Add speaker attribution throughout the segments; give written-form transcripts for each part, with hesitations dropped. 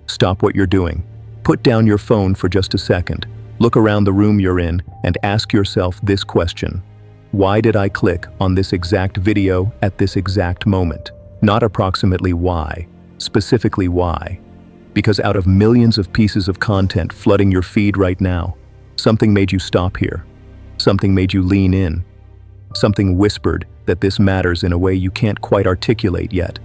Speaker 1: Stop what you're doing. Put down your phone for just a second. Look around the room you're in and ask yourself this question. Why did I click on this exact video at this exact moment? Not approximately why, specifically why. Because out of millions of pieces of content flooding your feed right now, something made you stop here. Something made you lean in. Something whispered that this matters in a way you can't quite articulate yet.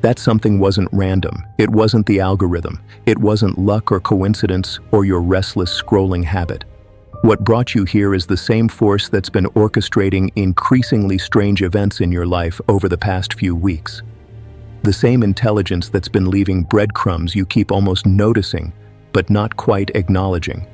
Speaker 1: That something wasn't random. It wasn't the algorithm. It wasn't luck or coincidence or your restless scrolling habit. What brought you here is the same force that's been orchestrating increasingly strange events in your life over the past few weeks. The same intelligence that's been leaving breadcrumbs you keep almost noticing, but not quite acknowledging.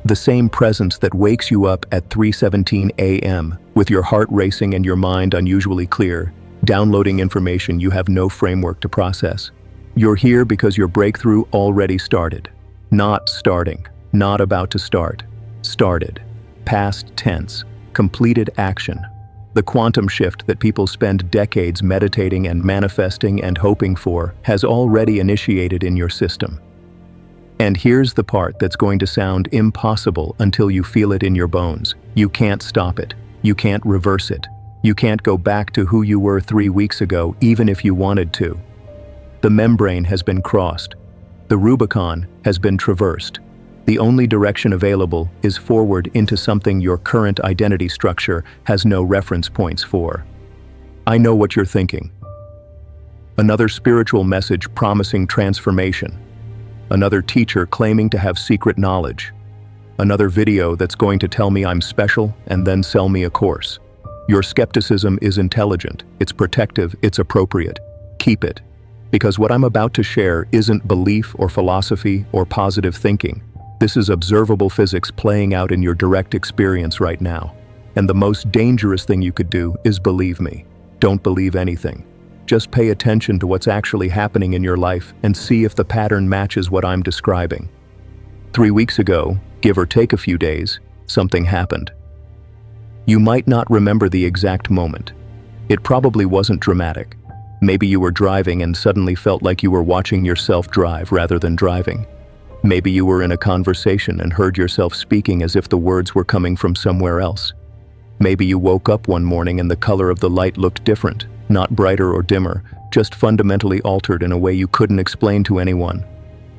Speaker 1: The same presence that wakes you up at 3:17 a.m. with your heart racing and your mind unusually clear, downloading information you have no framework to process. You're here because your breakthrough already started. Not starting, not about to start. Started. Past tense. Completed action. The quantum shift that people spend decades meditating and manifesting and hoping for has already initiated in your system. And here's the part that's going to sound impossible until you feel it in your bones. You can't stop it. You can't reverse it. You can't go back to who you were 3 weeks ago, even if you wanted to. The membrane has been crossed. The Rubicon has been traversed. The only direction available is forward into something your current identity structure has no reference points for. I know what you're thinking. Another spiritual message promising transformation. Another teacher claiming to have secret knowledge. Another video that's going to tell me I'm special and then sell me a course. Your skepticism is intelligent, it's protective, it's appropriate. Keep it. Because what I'm about to share isn't belief or philosophy or positive thinking. This is observable physics playing out in your direct experience right now. And the most dangerous thing you could do is believe me. Don't believe anything. Just pay attention to what's actually happening in your life and see if the pattern matches what I'm describing. 3 weeks ago, give or take a few days, something happened. You might not remember the exact moment. It probably wasn't dramatic. Maybe you were driving and suddenly felt like you were watching yourself drive rather than driving. Maybe you were in a conversation and heard yourself speaking as if the words were coming from somewhere else. Maybe you woke up one morning and the color of the light looked different, not brighter or dimmer, just fundamentally altered in a way you couldn't explain to anyone.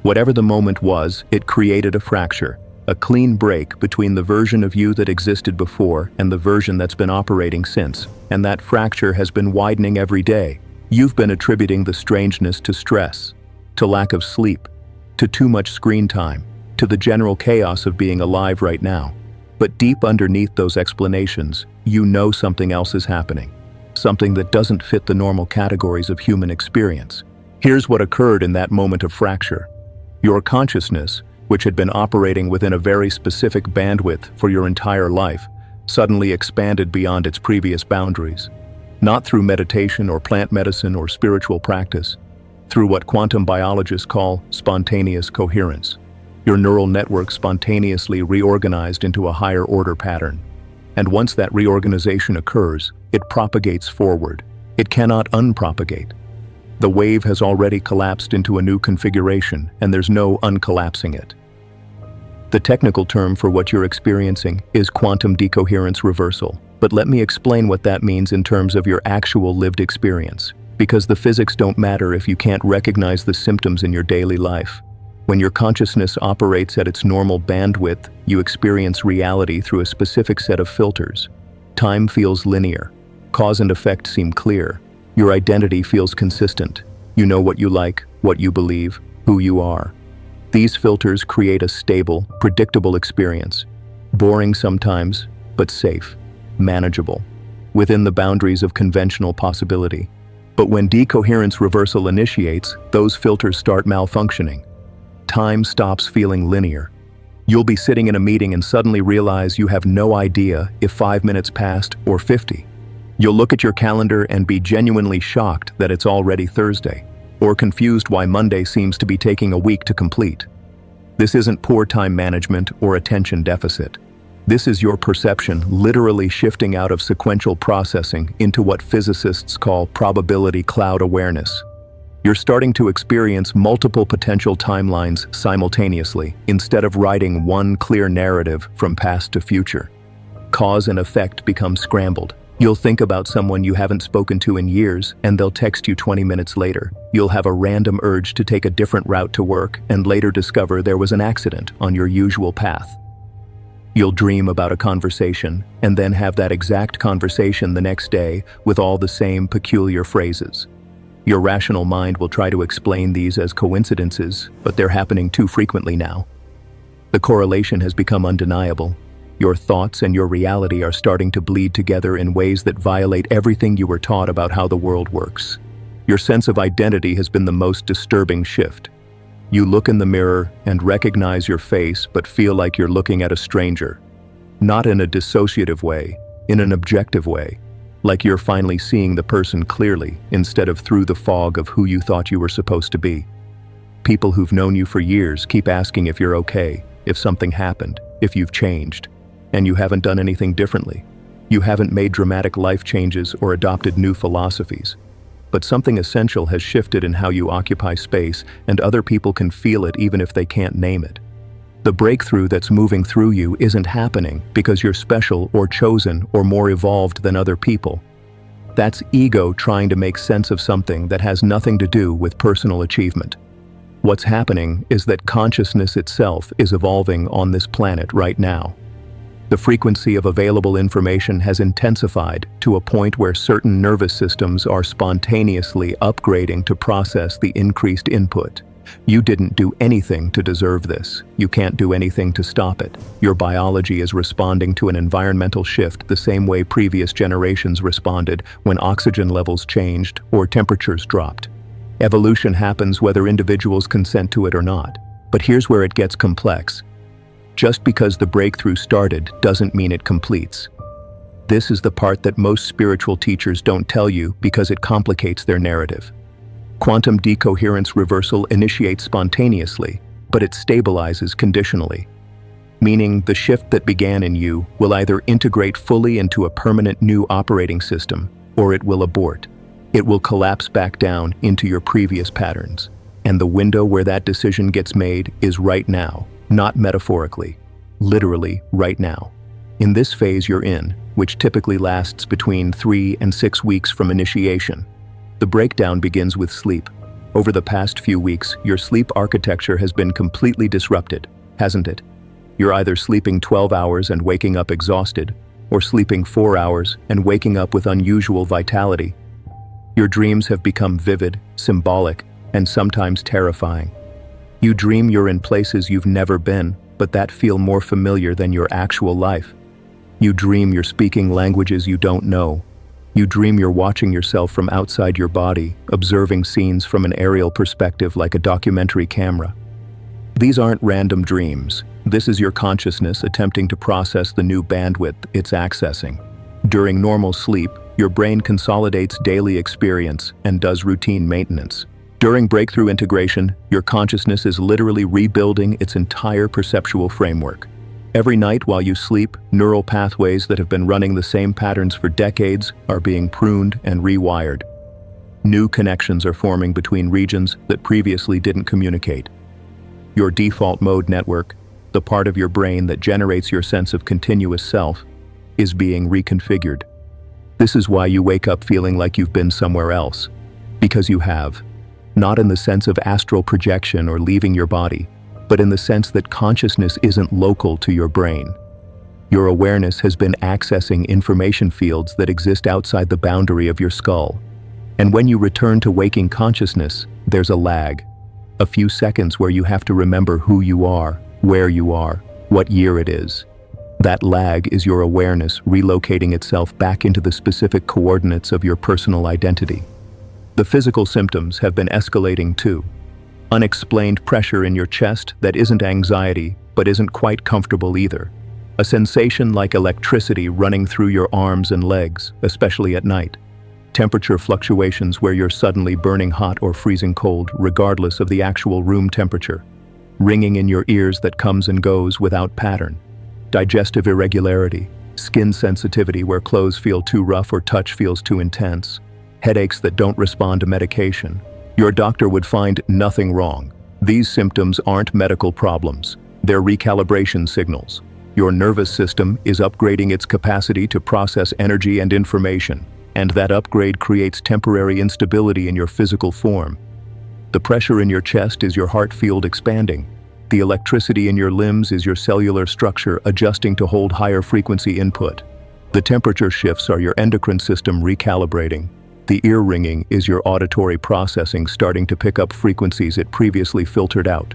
Speaker 1: Whatever the moment was, it created a fracture. A clean break between the version of you that existed before and the version that's been operating since. And that fracture has been widening every day. You've been attributing the strangeness to stress, to lack of sleep, to too much screen time, to the general chaos of being alive right now. But deep underneath those explanations, you know something else is happening. Something that doesn't fit the normal categories of human experience. Here's what occurred in that moment of fracture. Your consciousness, which had been operating within a very specific bandwidth for your entire life, suddenly expanded beyond its previous boundaries. Not through meditation or plant medicine or spiritual practice, through what quantum biologists call spontaneous coherence. Your neural network spontaneously reorganized into a higher order pattern. And once that reorganization occurs, it propagates forward. It cannot unpropagate. The wave has already collapsed into a new configuration, and there's no uncollapsing it. The technical term for what you're experiencing is quantum decoherence reversal, but let me explain what that means in terms of your actual lived experience, because the physics don't matter if you can't recognize the symptoms in your daily life. When your consciousness operates at its normal bandwidth, you experience reality through a specific set of filters. Time feels linear. Cause and effect seem clear. Your identity feels consistent. You know what you like, what you believe, who you are. These filters create a stable, predictable experience. Boring sometimes, but safe, manageable, within the boundaries of conventional possibility. But when decoherence reversal initiates, those filters start malfunctioning. Time stops feeling linear. You'll be sitting in a meeting and suddenly realize you have no idea if 5 minutes passed or 50. You'll look at your calendar and be genuinely shocked that it's already Thursday, or confused why Monday seems to be taking a week to complete. This isn't poor time management or attention deficit. This is your perception literally shifting out of sequential processing into what physicists call probability cloud awareness. You're starting to experience multiple potential timelines simultaneously, instead of writing one clear narrative from past to future. Cause and effect become scrambled. You'll think about someone you haven't spoken to in years, and they'll text you 20 minutes later. You'll have a random urge to take a different route to work, and later discover there was an accident on your usual path. You'll dream about a conversation, and then have that exact conversation the next day with all the same peculiar phrases. Your rational mind will try to explain these as coincidences, but they're happening too frequently now. The correlation has become undeniable. Your thoughts and your reality are starting to bleed together in ways that violate everything you were taught about how the world works. Your sense of identity has been the most disturbing shift. You look in the mirror and recognize your face, but feel like you're looking at a stranger. Not in a dissociative way, in an objective way. Like you're finally seeing the person clearly, instead of through the fog of who you thought you were supposed to be. People who've known you for years keep asking if you're okay, if something happened, if you've changed. And you haven't done anything differently. You haven't made dramatic life changes or adopted new philosophies. But something essential has shifted in how you occupy space, and other people can feel it even if they can't name it. The breakthrough that's moving through you isn't happening because you're special or chosen or more evolved than other people. That's ego trying to make sense of something that has nothing to do with personal achievement. What's happening is that consciousness itself is evolving on this planet right now. The frequency of available information has intensified to a point where certain nervous systems are spontaneously upgrading to process the increased input. You didn't do anything to deserve this. You can't do anything to stop it. Your biology is responding to an environmental shift the same way previous generations responded when oxygen levels changed or temperatures dropped. Evolution happens whether individuals consent to it or not. But here's where it gets complex. Just because the breakthrough started doesn't mean it completes. This is the part that most spiritual teachers don't tell you because it complicates their narrative. Quantum decoherence reversal initiates spontaneously, but it stabilizes conditionally. Meaning the shift that began in you will either integrate fully into a permanent new operating system, or it will abort. It will collapse back down into your previous patterns. And the window where that decision gets made is right now. Not metaphorically, literally right now. In this phase you're in, which typically lasts between 3 and 6 weeks from initiation, the breakdown begins with sleep. Over the past few weeks, your sleep architecture has been completely disrupted, hasn't it? You're either sleeping 12 hours and waking up exhausted, or sleeping 4 hours and waking up with unusual vitality. Your dreams have become vivid, symbolic, and sometimes terrifying. You dream you're in places you've never been, but that feel more familiar than your actual life. You dream you're speaking languages you don't know. You dream you're watching yourself from outside your body, observing scenes from an aerial perspective like a documentary camera. These aren't random dreams. This is your consciousness attempting to process the new bandwidth it's accessing. During normal sleep, your brain consolidates daily experience and does routine maintenance. During breakthrough integration, your consciousness is literally rebuilding its entire perceptual framework. Every night while you sleep, neural pathways that have been running the same patterns for decades are being pruned and rewired. New connections are forming between regions that previously didn't communicate. Your default mode network, the part of your brain that generates your sense of continuous self, is being reconfigured. This is why you wake up feeling like you've been somewhere else. Because you have. Not in the sense of astral projection or leaving your body, but in the sense that consciousness isn't local to your brain. Your awareness has been accessing information fields that exist outside the boundary of your skull. And when you return to waking consciousness, there's a lag. A few seconds where you have to remember who you are, where you are, what year it is. That lag is your awareness relocating itself back into the specific coordinates of your personal identity. The physical symptoms have been escalating too. Unexplained pressure in your chest that isn't anxiety, but isn't quite comfortable either. A sensation like electricity running through your arms and legs, especially at night. Temperature fluctuations where you're suddenly burning hot or freezing cold, regardless of the actual room temperature. Ringing in your ears that comes and goes without pattern. Digestive irregularity. Skin sensitivity where clothes feel too rough or touch feels too intense. Headaches that don't respond to medication. Your doctor would find nothing wrong. These symptoms aren't medical problems. They're recalibration signals. Your nervous system is upgrading its capacity to process energy and information, and that upgrade creates temporary instability in your physical form. The pressure in your chest is your heart field expanding. The electricity in your limbs is your cellular structure adjusting to hold higher frequency input. The temperature shifts are your endocrine system recalibrating. The ear ringing is your auditory processing starting to pick up frequencies it previously filtered out.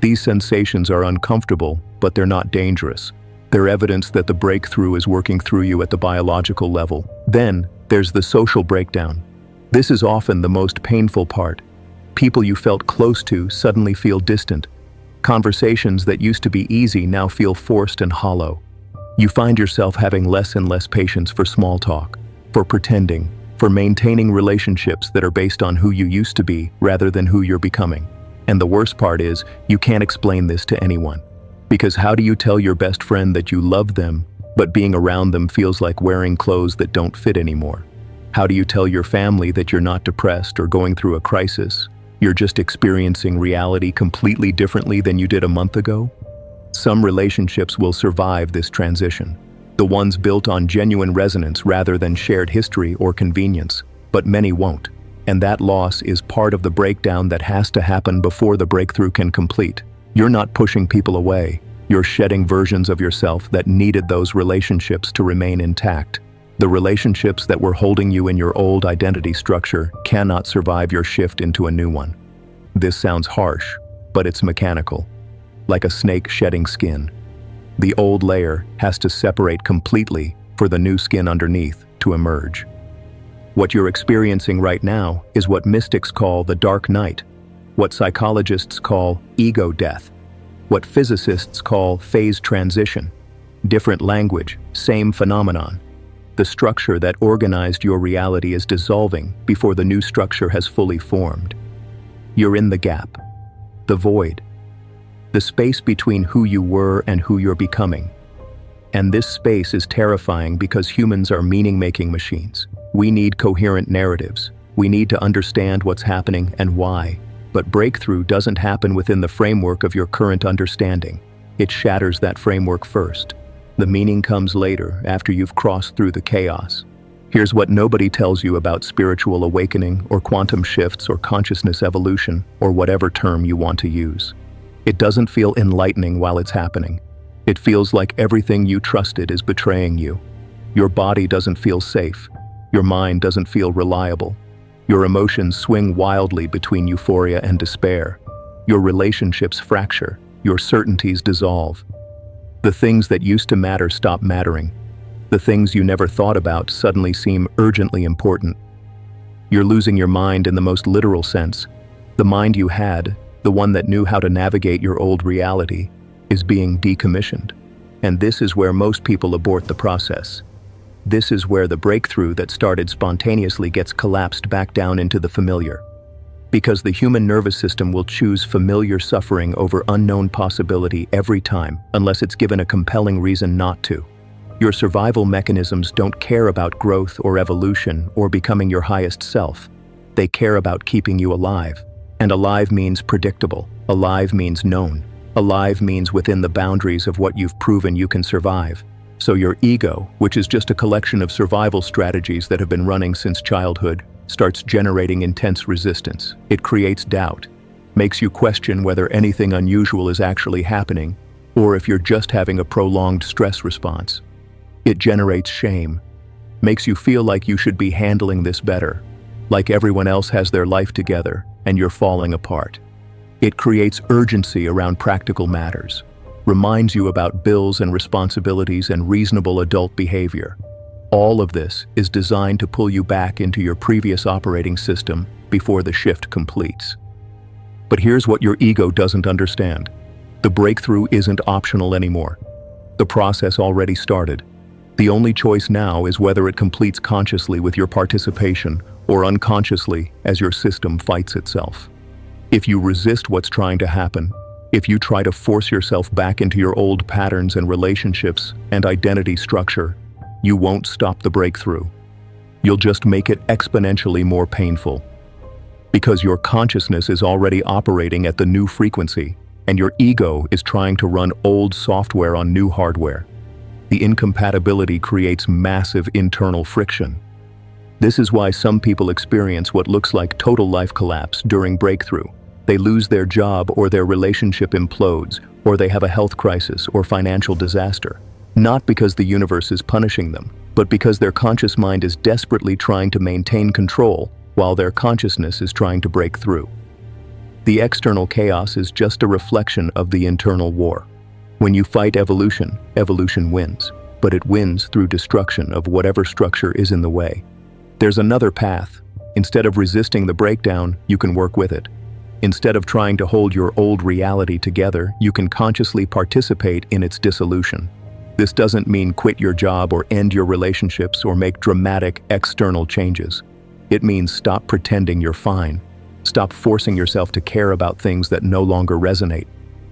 Speaker 1: These sensations are uncomfortable, but they're not dangerous. They're evidence that the breakthrough is working through you at the biological level. Then, there's the social breakdown. This is often the most painful part. People you felt close to suddenly feel distant. Conversations that used to be easy now feel forced and hollow. You find yourself having less and less patience for small talk, for pretending, for maintaining relationships that are based on who you used to be rather than who you're becoming. And the worst part is, you can't explain this to anyone. Because how do you tell your best friend that you love them, but being around them feels like wearing clothes that don't fit anymore? How do you tell your family that you're not depressed or going through a crisis? You're just experiencing reality completely differently than you did a month ago? Some relationships will survive this transition. The ones built on genuine resonance rather than shared history or convenience, but many won't. And that loss is part of the breakdown that has to happen before the breakthrough can complete. You're not pushing people away. You're shedding versions of yourself that needed those relationships to remain intact. The relationships that were holding you in your old identity structure cannot survive your shift into a new one. This sounds harsh, but it's mechanical. Like a snake shedding skin. The old layer has to separate completely for the new skin underneath to emerge. What you're experiencing right now is what mystics call the dark night, what psychologists call ego death, what physicists call phase transition. Different language, same phenomenon. The structure that organized your reality is dissolving before the new structure has fully formed. You're in the gap, the void, the space between who you were and who you're becoming. And this space is terrifying because humans are meaning-making machines. We need coherent narratives. We need to understand what's happening and why. But breakthrough doesn't happen within the framework of your current understanding. It shatters that framework first. The meaning comes later, after you've crossed through the chaos. Here's what nobody tells you about spiritual awakening or quantum shifts or consciousness evolution or whatever term you want to use. It doesn't feel enlightening while it's happening. It feels like everything you trusted is betraying you. Your body doesn't feel safe. Your mind doesn't feel reliable. Your emotions swing wildly between euphoria and despair. Your relationships fracture. Your certainties dissolve. The things that used to matter stop mattering. The things you never thought about suddenly seem urgently important. You're losing your mind in the most literal sense. The mind you had, the one that knew how to navigate your old reality, is being decommissioned. And this is where most people abort the process. This is where the breakthrough that started spontaneously gets collapsed back down into the familiar. Because the human nervous system will choose familiar suffering over unknown possibility every time, unless it's given a compelling reason not to. Your survival mechanisms don't care about growth or evolution or becoming your highest self. They care about keeping you alive. And alive means predictable. Alive means known. Alive means within the boundaries of what you've proven you can survive. So your ego, which is just a collection of survival strategies that have been running since childhood, starts generating intense resistance. It creates doubt, makes you question whether anything unusual is actually happening, or if you're just having a prolonged stress response. It generates shame, makes you feel like you should be handling this better, like everyone else has their life together, and you're falling apart. It creates urgency around practical matters, reminds you about bills and responsibilities and reasonable adult behavior. All of this is designed to pull you back into your previous operating system before the shift completes. But here's what your ego doesn't understand. The breakthrough isn't optional anymore. The process already started. The only choice now is whether it completes consciously with your participation or unconsciously as your system fights itself. If you resist what's trying to happen, if you try to force yourself back into your old patterns and relationships and identity structure, you won't stop the breakthrough. You'll just make it exponentially more painful. Because your consciousness is already operating at the new frequency, and your ego is trying to run old software on new hardware. The incompatibility creates massive internal friction. This is why some people experience what looks like total life collapse during breakthrough. They lose their job, or their relationship implodes, or they have a health crisis or financial disaster. Not because the universe is punishing them, but because their conscious mind is desperately trying to maintain control while their consciousness is trying to break through. The external chaos is just a reflection of the internal war. When you fight evolution, evolution wins, but it wins through destruction of whatever structure is in the way. There's another path. Instead of resisting the breakdown, you can work with it. Instead of trying to hold your old reality together, you can consciously participate in its dissolution. This doesn't mean quit your job or end your relationships or make dramatic external changes. It means stop pretending you're fine. Stop forcing yourself to care about things that no longer resonate.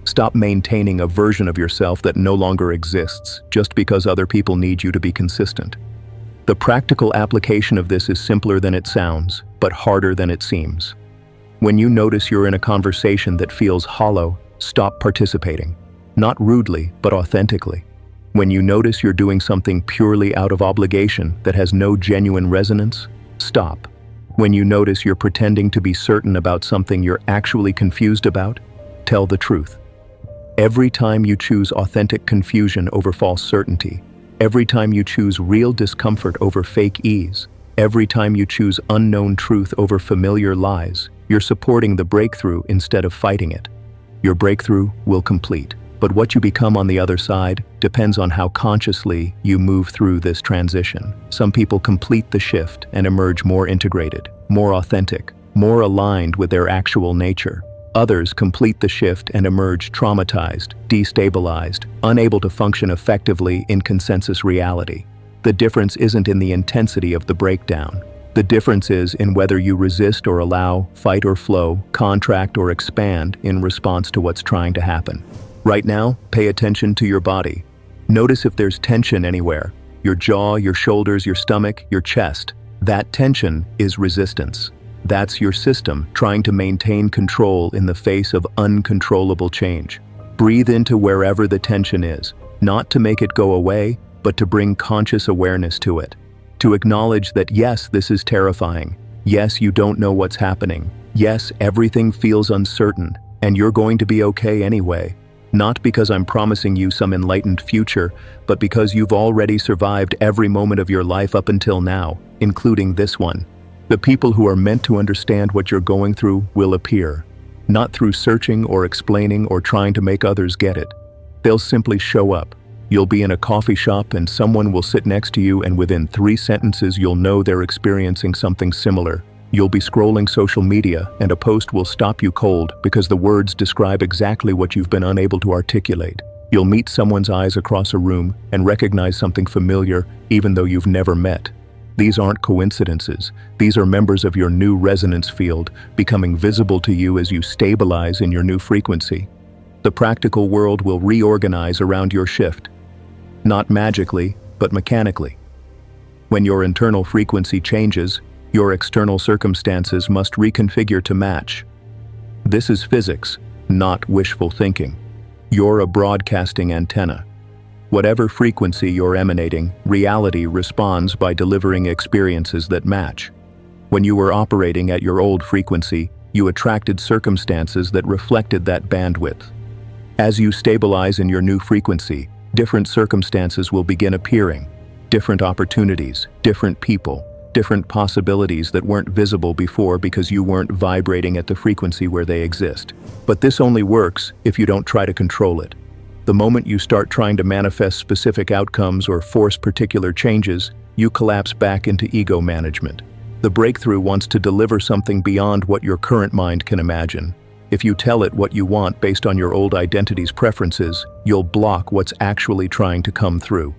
Speaker 1: Stop maintaining a version of yourself that no longer exists just because other people need you to be consistent. The practical application of this is simpler than it sounds, but harder than it seems. When you notice you're in a conversation that feels hollow, stop participating. Not rudely, but authentically. When you notice you're doing something purely out of obligation that has no genuine resonance, stop. When you notice you're pretending to be certain about something you're actually confused about, tell the truth. Every time you choose authentic confusion over false certainty, every time you choose real discomfort over fake ease, every time you choose unknown truth over familiar lies, you're supporting the breakthrough instead of fighting it. Your breakthrough will complete, but what you become on the other side depends on how consciously you move through this transition. Some people complete the shift and emerge more integrated, more authentic, more aligned with their actual nature. Others complete the shift and emerge traumatized, destabilized, unable to function effectively in consensus reality. The difference isn't in the intensity of the breakdown. The difference is in whether you resist or allow, fight or flow, contract or expand in response to what's trying to happen. Right now, pay attention to your body. Notice if there's tension anywhere. Your jaw, your shoulders, your stomach, your chest. That tension is resistance. That's your system trying to maintain control in the face of uncontrollable change. Breathe into wherever the tension is, not to make it go away, but to bring conscious awareness to it. To acknowledge that yes, this is terrifying. Yes, you don't know what's happening. Yes, everything feels uncertain, and you're going to be okay anyway. Not because I'm promising you some enlightened future, but because you've already survived every moment of your life up until now, including this one. The people who are meant to understand what you're going through will appear, not through searching or explaining or trying to make others get it. They'll simply show up. You'll be in a coffee shop and someone will sit next to you, and within 3 sentences you'll know they're experiencing something similar. You'll be scrolling social media and a post will stop you cold because the words describe exactly what you've been unable to articulate. You'll meet someone's eyes across a room and recognize something familiar even though you've never met. These aren't coincidences. These are members of your new resonance field becoming visible to you as you stabilize in your new frequency. The practical world will reorganize around your shift. Not magically, but mechanically. When your internal frequency changes, your external circumstances must reconfigure to match. This is physics, not wishful thinking. You're a broadcasting antenna. Whatever frequency you're emanating, reality responds by delivering experiences that match. When you were operating at your old frequency, you attracted circumstances that reflected that bandwidth. As you stabilize in your new frequency, different circumstances will begin appearing, different opportunities, different people, different possibilities that weren't visible before because you weren't vibrating at the frequency where they exist. But this only works if you don't try to control it. The moment you start trying to manifest specific outcomes or force particular changes, you collapse back into ego management. The breakthrough wants to deliver something beyond what your current mind can imagine. If you tell it what you want based on your old identity's preferences, you'll block what's actually trying to come through.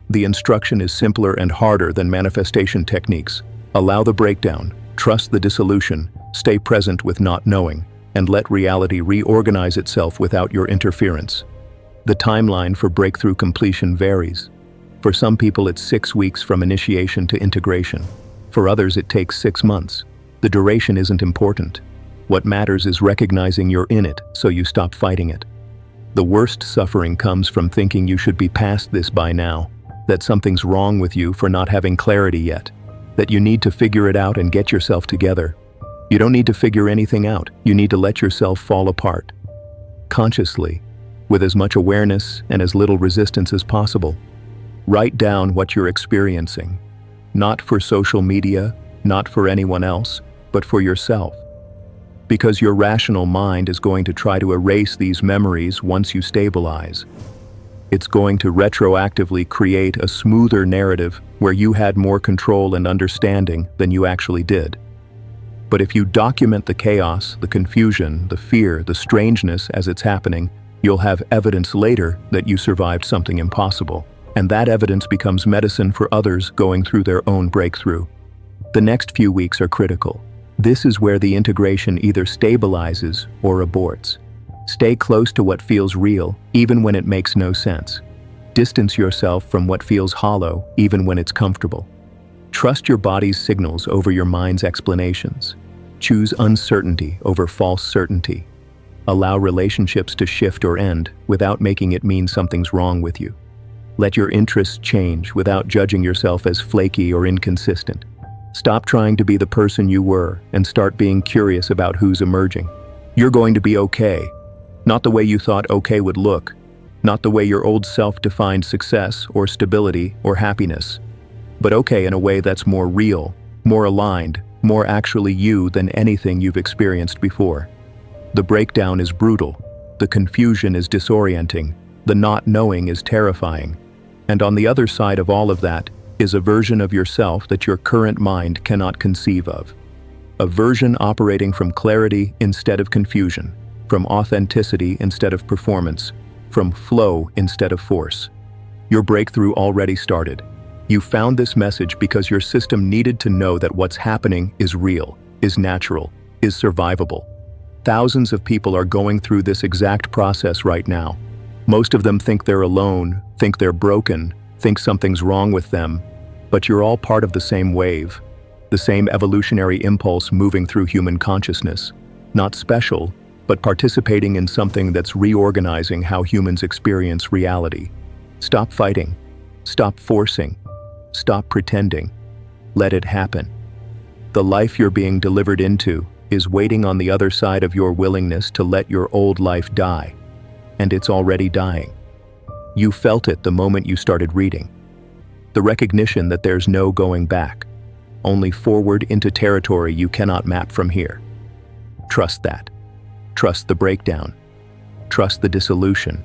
Speaker 1: The instruction is simpler and harder than manifestation techniques. Allow the breakdown, trust the dissolution, stay present with not knowing, and let reality reorganize itself without your interference. The timeline for breakthrough completion varies. For some people, it's 6 weeks from initiation to integration. For others, it takes 6 months. The duration isn't important. What matters is recognizing you're in it so you stop fighting it. The worst suffering comes from thinking you should be past this by now, that something's wrong with you for not having clarity yet, that you need to figure it out and get yourself together. You don't need to figure anything out. You need to let yourself fall apart. Consciously, with as much awareness and as little resistance as possible. Write down what you're experiencing, not for social media, not for anyone else, but for yourself. Because your rational mind is going to try to erase these memories once you stabilize. It's going to retroactively create a smoother narrative where you had more control and understanding than you actually did. But if you document the chaos, the confusion, the fear, the strangeness as it's happening, you'll have evidence later that you survived something impossible. And that evidence becomes medicine for others going through their own breakthrough. The next few weeks are critical. This is where the integration either stabilizes or aborts. Stay close to what feels real, even when it makes no sense. Distance yourself from what feels hollow, even when it's comfortable. Trust your body's signals over your mind's explanations. Choose uncertainty over false certainty. Allow relationships to shift or end without making it mean something's wrong with you. Let your interests change without judging yourself as flaky or inconsistent. Stop trying to be the person you were and start being curious about who's emerging. You're going to be okay. Not the way you thought okay would look. Not the way your old self defined success or stability or happiness. But okay in a way that's more real, more aligned, more actually you than anything you've experienced before. The breakdown is brutal. The confusion is disorienting. The not knowing is terrifying. And on the other side of all of that is a version of yourself that your current mind cannot conceive of. A version operating from clarity instead of confusion, from authenticity instead of performance, from flow instead of force. Your breakthrough already started. You found this message because your system needed to know that what's happening is real, is natural, is survivable. Thousands of people are going through this exact process right now. Most of them think they're alone, think they're broken, think something's wrong with them, but you're all part of the same wave, the same evolutionary impulse moving through human consciousness. Not special, but participating in something that's reorganizing how humans experience reality. Stop fighting. Stop forcing. Stop pretending. Let it happen. The life you're being delivered into is waiting on the other side of your willingness to let your old life die. And it's already dying. You felt it the moment you started reading. The recognition that there's no going back, only forward into territory you cannot map from here. Trust that. Trust the breakdown. Trust the dissolution.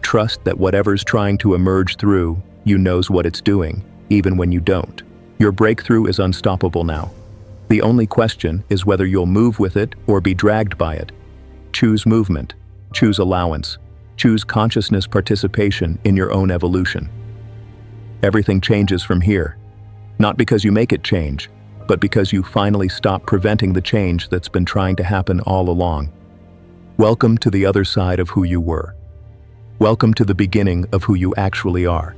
Speaker 1: Trust that whatever's trying to emerge through you knows what it's doing, even when you don't. Your breakthrough is unstoppable now. The only question is whether you'll move with it or be dragged by it. Choose movement. Choose allowance. Choose consciousness participation in your own evolution. Everything changes from here. Not because you make it change, but because you finally stop preventing the change that's been trying to happen all along. Welcome to the other side of who you were. Welcome to the beginning of who you actually are.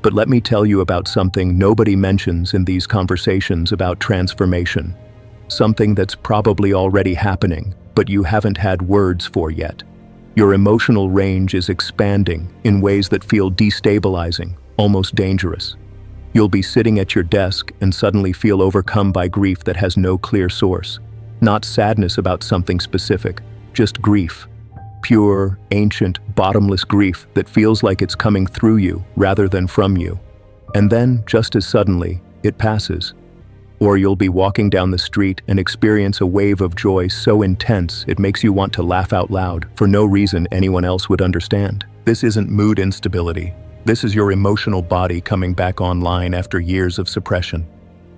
Speaker 1: But let me tell you about something nobody mentions in these conversations about transformation. Something that's probably already happening, but you haven't had words for yet. Your emotional range is expanding in ways that feel destabilizing, almost dangerous. You'll be sitting at your desk and suddenly feel overcome by grief that has no clear source. Not sadness about something specific, just grief. Pure, ancient, bottomless grief that feels like it's coming through you rather than from you. And then, just as suddenly, it passes. Or you'll be walking down the street and experience a wave of joy so intense it makes you want to laugh out loud for no reason anyone else would understand. This isn't mood instability. This is your emotional body coming back online after years of suppression.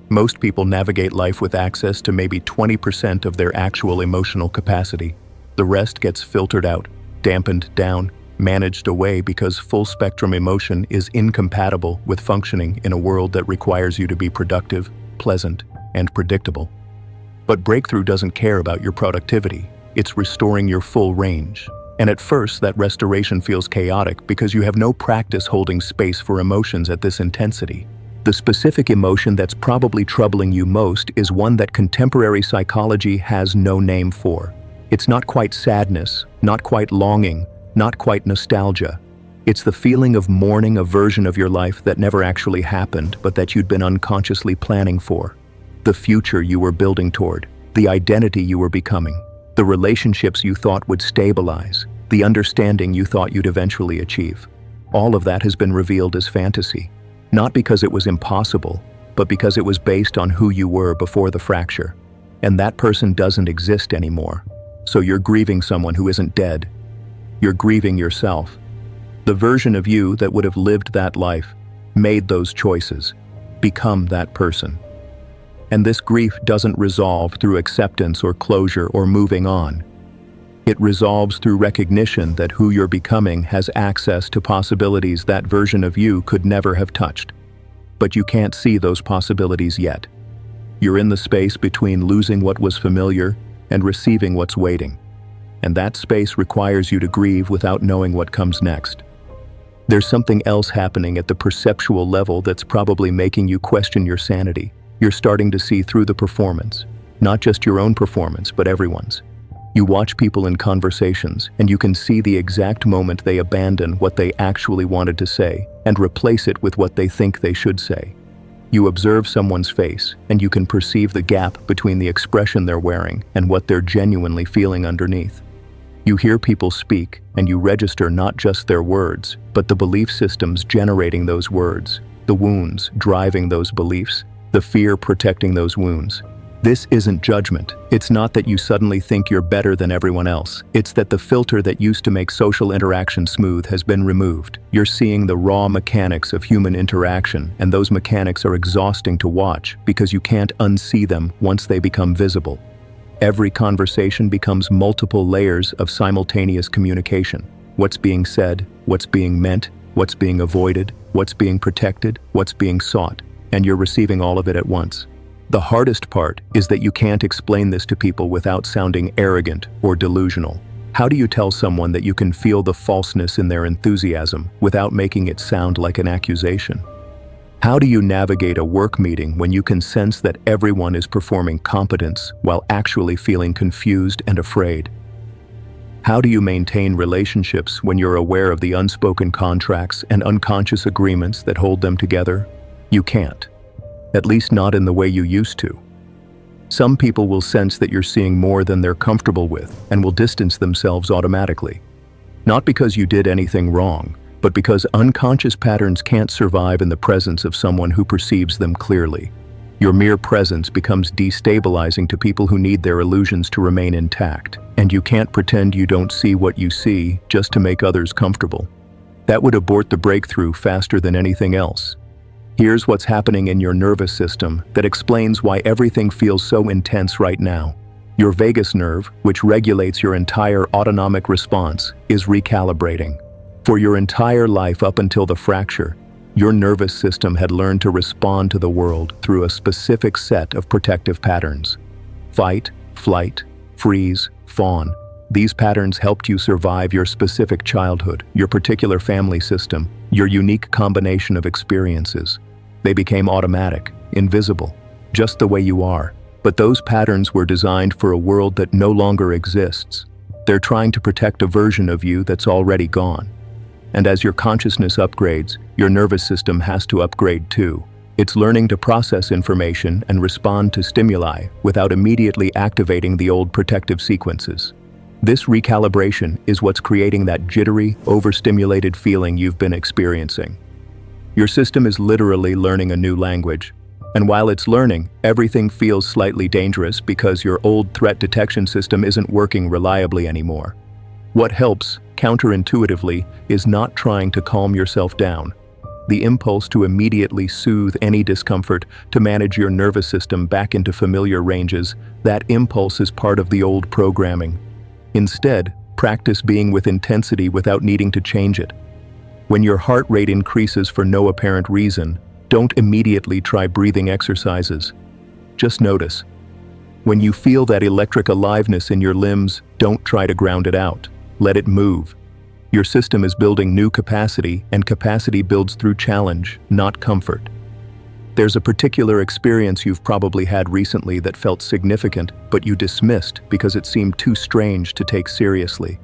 Speaker 1: Most people navigate life with access to maybe 20% of their actual emotional capacity. The rest gets filtered out, dampened down, managed away because full-spectrum emotion is incompatible with functioning in a world that requires you to be productive, pleasant, and predictable. But breakthrough doesn't care about your productivity. It's restoring your full range. And at first, that restoration feels chaotic because you have no practice holding space for emotions at this intensity. The specific emotion that's probably troubling you most is one that contemporary psychology has no name for. It's not quite sadness, not quite longing, not quite nostalgia. It's the feeling of mourning a version of your life that never actually happened, but that you'd been unconsciously planning for. The future you were building toward, the identity you were becoming, the relationships you thought would stabilize, the understanding you thought you'd eventually achieve. All of that has been revealed as fantasy. Not because it was impossible, but because it was based on who you were before the fracture. And that person doesn't exist anymore. So you're grieving someone who isn't dead. You're grieving yourself. The version of you that would have lived that life, made those choices, become that person. And this grief doesn't resolve through acceptance or closure or moving on. It resolves through recognition that who you're becoming has access to possibilities that version of you could never have touched. But you can't see those possibilities yet. You're in the space between losing what was familiar and receiving what's waiting. And that space requires you to grieve without knowing what comes next. There's something else happening at the perceptual level that's probably making you question your sanity. You're starting to see through the performance, not just your own performance, but everyone's. You watch people in conversations, and you can see the exact moment they abandon what they actually wanted to say and replace it with what they think they should say. You observe someone's face, and you can perceive the gap between the expression they're wearing and what they're genuinely feeling underneath. You hear people speak, and you register not just their words, but the belief systems generating those words, the wounds driving those beliefs, the fear protecting those wounds. This isn't judgment. It's not that you suddenly think you're better than everyone else. It's that the filter that used to make social interaction smooth has been removed. You're seeing the raw mechanics of human interaction, and those mechanics are exhausting to watch because you can't unsee them once they become visible. Every conversation becomes multiple layers of simultaneous communication. What's being said, what's being meant, what's being avoided, what's being protected, what's being sought, and you're receiving all of it at once. The hardest part is that you can't explain this to people without sounding arrogant or delusional. How do you tell someone that you can feel the falseness in their enthusiasm without making it sound like an accusation? How do you navigate a work meeting when you can sense that everyone is performing competence while actually feeling confused and afraid? How do you maintain relationships when you're aware of the unspoken contracts and unconscious agreements that hold them together? You can't. At least not in the way you used to. Some people will sense that you're seeing more than they're comfortable with and will distance themselves automatically. Not because you did anything wrong, but because unconscious patterns can't survive in the presence of someone who perceives them clearly. Your mere presence becomes destabilizing to people who need their illusions to remain intact, and you can't pretend you don't see what you see just to make others comfortable. That would abort the breakthrough faster than anything else. Here's what's happening in your nervous system that explains why everything feels so intense right now. Your vagus nerve, which regulates your entire autonomic response, is recalibrating. For your entire life up until the fracture, your nervous system had learned to respond to the world through a specific set of protective patterns. Fight, flight, freeze, fawn. These patterns helped you survive your specific childhood, your particular family system, your unique combination of experiences. They became automatic, invisible, just the way you are. But those patterns were designed for a world that no longer exists. They're trying to protect a version of you that's already gone. And as your consciousness upgrades, your nervous system has to upgrade too. It's learning to process information and respond to stimuli without immediately activating the old protective sequences. This recalibration is what's creating that jittery, overstimulated feeling you've been experiencing. Your system is literally learning a new language. And while it's learning, everything feels slightly dangerous because your old threat detection system isn't working reliably anymore. What helps, counterintuitively, is not trying to calm yourself down. The impulse to immediately soothe any discomfort, to manage your nervous system back into familiar ranges, that impulse is part of the old programming. Instead, practice being with intensity without needing to change it. When your heart rate increases for no apparent reason, don't immediately try breathing exercises. Just notice. When you feel that electric aliveness in your limbs, don't try to ground it out. Let it move. Your system is building new capacity, and capacity builds through challenge, not comfort. There's a particular experience you've probably had recently that felt significant, but you dismissed because it seemed too strange to take seriously.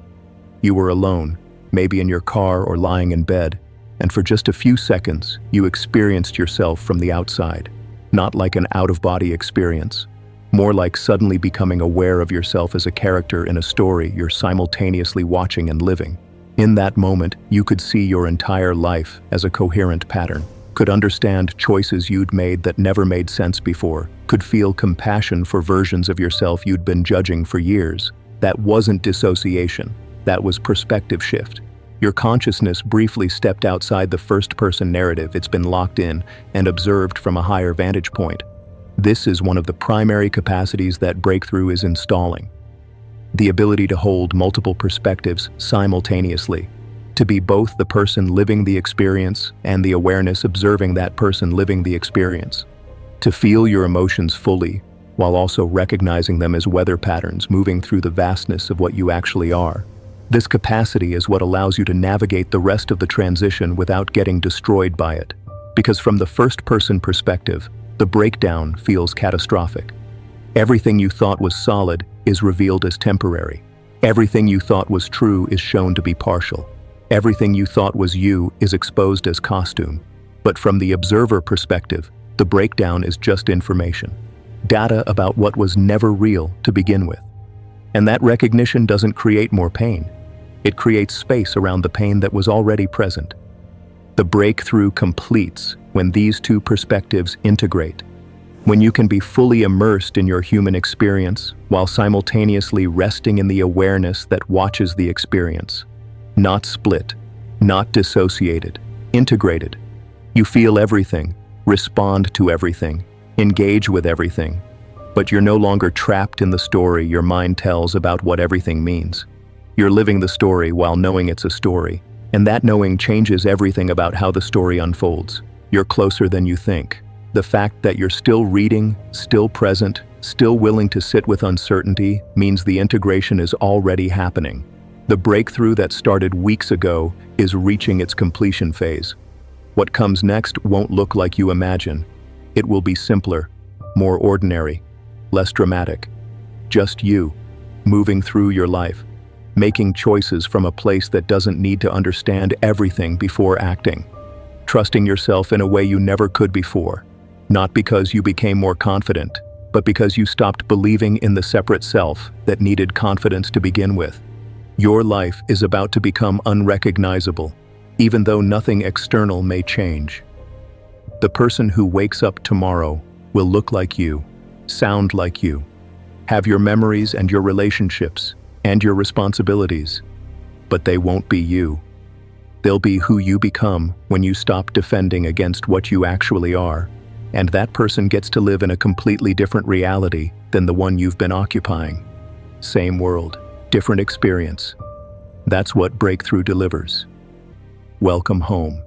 Speaker 1: You were alone, maybe in your car or lying in bed, and for just a few seconds, you experienced yourself from the outside. Not like an out-of-body experience, more like suddenly becoming aware of yourself as a character in a story you're simultaneously watching and living. In that moment, you could see your entire life as a coherent pattern, could understand choices you'd made that never made sense before, could feel compassion for versions of yourself you'd been judging for years. That wasn't dissociation, that was perspective shift. Your consciousness briefly stepped outside the first-person narrative it's been locked in and observed from a higher vantage point. This is one of the primary capacities that breakthrough is installing. The ability to hold multiple perspectives simultaneously, to be both the person living the experience and the awareness observing that person living the experience. To feel your emotions fully, while also recognizing them as weather patterns moving through the vastness of what you actually are. This capacity is what allows you to navigate the rest of the transition without getting destroyed by it. Because from the first-person perspective, the breakdown feels catastrophic. Everything you thought was solid is revealed as temporary. Everything you thought was true is shown to be partial. Everything you thought was you is exposed as costume. But from the observer perspective, the breakdown is just information. Data about what was never real to begin with. And that recognition doesn't create more pain. It creates space around the pain that was already present. The breakthrough completes when these two perspectives integrate. When you can be fully immersed in your human experience while simultaneously resting in the awareness that watches the experience. Not split, not dissociated, integrated. You feel everything, respond to everything, engage with everything, but you're no longer trapped in the story your mind tells about what everything means. You're living the story while knowing it's a story, and that knowing changes everything about how the story unfolds. You're closer than you think. The fact that you're still reading, still present, still willing to sit with uncertainty means the integration is already happening. The breakthrough that started weeks ago is reaching its completion phase. What comes next won't look like you imagine. It will be simpler, more ordinary, less dramatic. Just you, moving through your life, making choices from a place that doesn't need to understand everything before acting. Trusting yourself in a way you never could before. Not because you became more confident, but because you stopped believing in the separate self that needed confidence to begin with. Your life is about to become unrecognizable, even though nothing external may change. The person who wakes up tomorrow will look like you, sound like you, have your memories and your relationships and your responsibilities, but they won't be you. They'll be who you become when you stop defending against what you actually are, and that person gets to live in a completely different reality than the one you've been occupying. Same world, different experience. That's what breakthrough delivers. Welcome home.